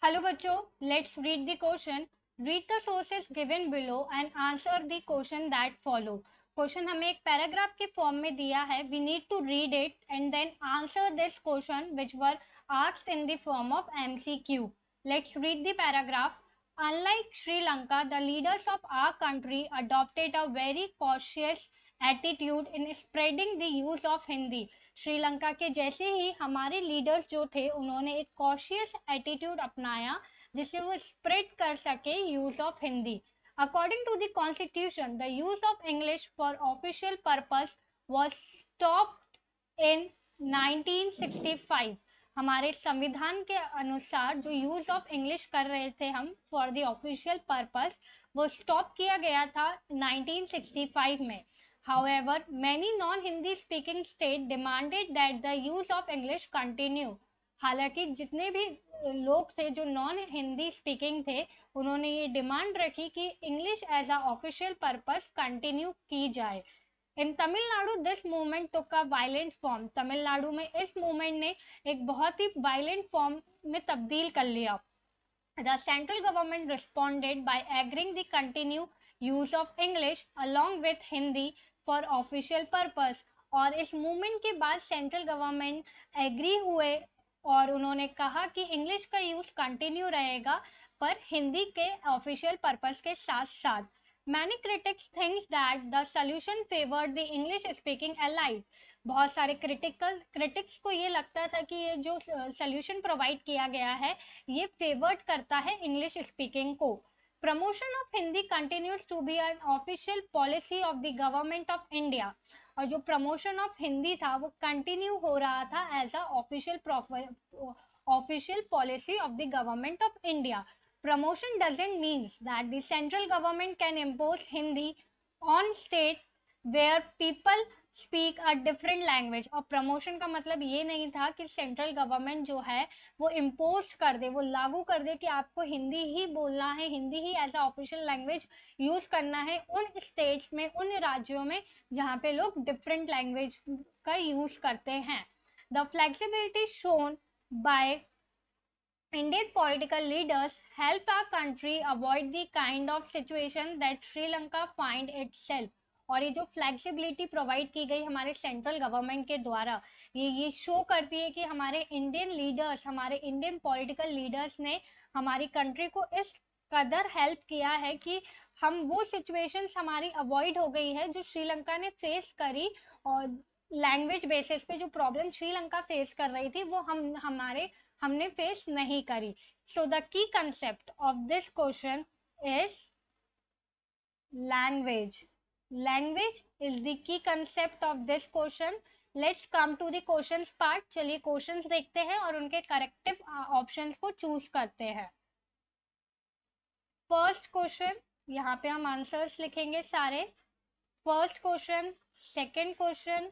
Hello बच्चों, let's read the question. Read the sources given below and answer the question that follow. Question हमें एक paragraph के form में दिया है. We need to read it and then answer this question which were asked in the form of MCQ. Let's read the paragraph. Unlike Sri Lanka, the leaders of our country adopted a very cautious attitude in spreading the use of Hindi. Sri Lanka के जैसे ही हमारे leaders जो थे उन्होंने एक cautious attitude अपनाया जिससे वो स्प्रेड कर सके use of Hindi. According to the constitution the use of English for official purpose was stopped in 1965. हमारे संविधान के अनुसार जो यूज ऑफ इंग्लिश कर रहे थे हम फॉर द ऑफिशियल पर्पस वो स्टॉप किया गया था 1965 में. However, many non-Hindi speaking states demanded that the use of English continue. हालांकि जितने भी लोग थे जो नॉन हिंदी स्पीकिंग थे उन्होंने ये डिमांड रखी कि English as a official purpose continue की जाए. In Tamil Nadu this movement took a violent form. Tamil Nadu में इस मूवमेंट ने एक बहुत ही वायलेंट फॉर्म में तब्दील कर लिया. The central government responded by agreeing the continued use of English along with Hindi for official purpose. और इस मूवमेंट के बाद सेंट्रल गवर्नमेंट एग्री हुए और उन्होंने कहा कि इंग्लिश का यूज कंटिन्यू रहेगा पर हिंदी के ऑफिशियल पर्पस के साथ साथ. Many critics think that the solution favored the English speaking elite. बहुत सारे क्रिटिक्स को ये लगता था कि ये जो सोल्यूशन प्रोवाइड किया गया है ये फेवर्ड करता है इंग्लिश स्पीकिंग को. Promotion of Hindi continues to be an official policy of the government of India. और जो प्रमोशन ऑफ हिंदी था वो कंटिन्यू हो रहा था as a official policy of the government of India. Promotion doesn't means that the central government can impose Hindi on state where people speak a different language. और promotion का मतलब ये नहीं था कि सेंट्रल गवर्नमेंट जो है वो इम्पोज कर दे, वो लागू कर दे कि आपको हिंदी ही बोलना है, हिंदी ही as a official language use करना है उन स्टेट्स में, उन राज्यों में जहाँ पे लोग डिफरेंट लैंग्वेज का यूज करते हैं. The flexibility shown by Indian political leaders helped our country avoid the kind of situation that Sri Lanka find itself. और ये जो फ्लेक्सिबिलिटी प्रोवाइड की गई हमारे सेंट्रल गवर्नमेंट के द्वारा ये शो करती है कि हमारे इंडियन लीडर्स, हमारे इंडियन पॉलिटिकल लीडर्स ने हमारी कंट्री को इस कदर हेल्प किया है कि हम वो सिचुएशंस हमारी अवॉइड हो गई है जो श्रीलंका ने फेस करी. और लैंग्वेज बेसिस पे जो प्रॉब्लम श्रीलंका फेस कर रही थी वो हमने फेस नहीं करी. So the key concept of this question is language. Language is the key concept of this question. Let's come to the questions part. चलिए क्वेश्चंस देखते हैं और उनके करेक्टिव ऑप्शंस को चूज करते हैं. फर्स्ट क्वेश्चन, यहाँ पे हम आंसर्स लिखेंगे सारे. First question, second question,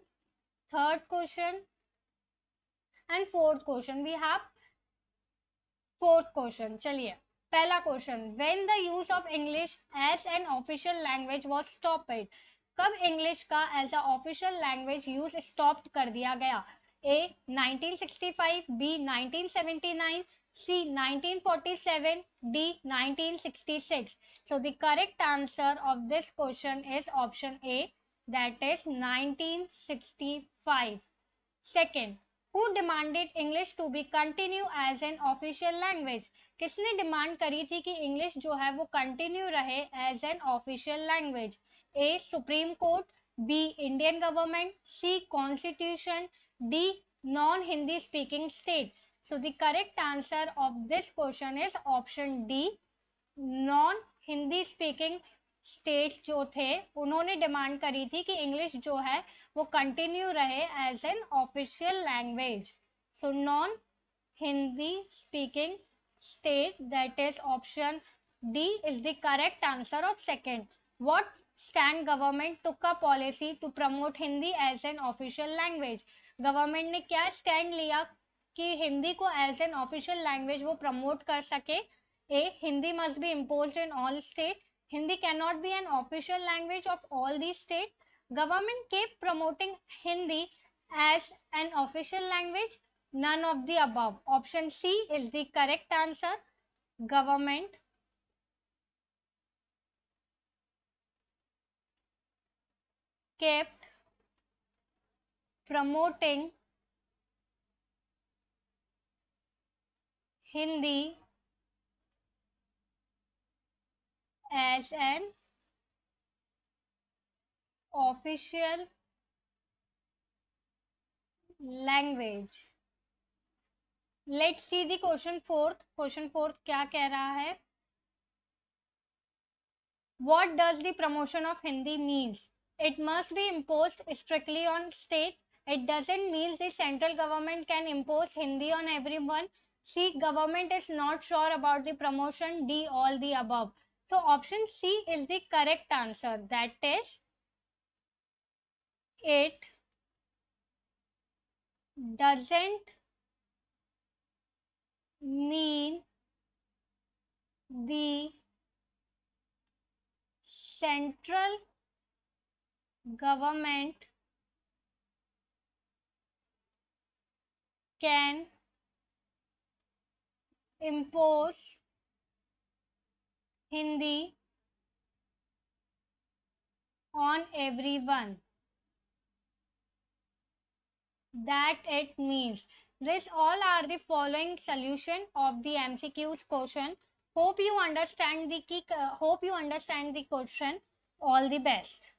third question and fourth question. We have fourth question. चलिए पहला question, when the use of English as an official language was stopped. कब इंग्लिश का as a official language use stop कर दिया गया. A 1965, B 1979, C 1947, D 1966. So the correct answer of this question is option A, that is 1965. Second, who demanded English to be continue as an official language. किसने demand करी थी कि English जो है वो कंटिन्यू रहे as an official language. A Supreme Court, B Indian government, C constitution, D non Hindi speaking state. So the correct answer of this question is option D. Non Hindi speaking states जो थे उन्होंने demand करी थी कि English जो है वो continue रहे as an official language. So non Hindi speaking state, that is option D, is the correct answer of second. What stand government took a policy to promote Hindi as an official language. Government ने क्या stand लिया कि हिंदी को as an official language वो promote कर सके. A Hindi must be imposed in all state. Hindi can not be an official language of all the state. Government kept promoting Hindi as an official language. None of the above. Option C is the correct answer. government kept promoting Hindi as an official language. Let's see the question fourth. Question fourth क्या कह रहा है? What does the promotion of Hindi means? It must be imposed strictly on state. It doesn't mean the central government can impose Hindi on everyone. C. Government is not sure about the promotion. D. All the above. So option C is the correct answer. That is, it doesn't mean the central government can impose Hindi on everyone. That it means. This all are the following solution of the MCQ's question. Hope you understand the question. All the best.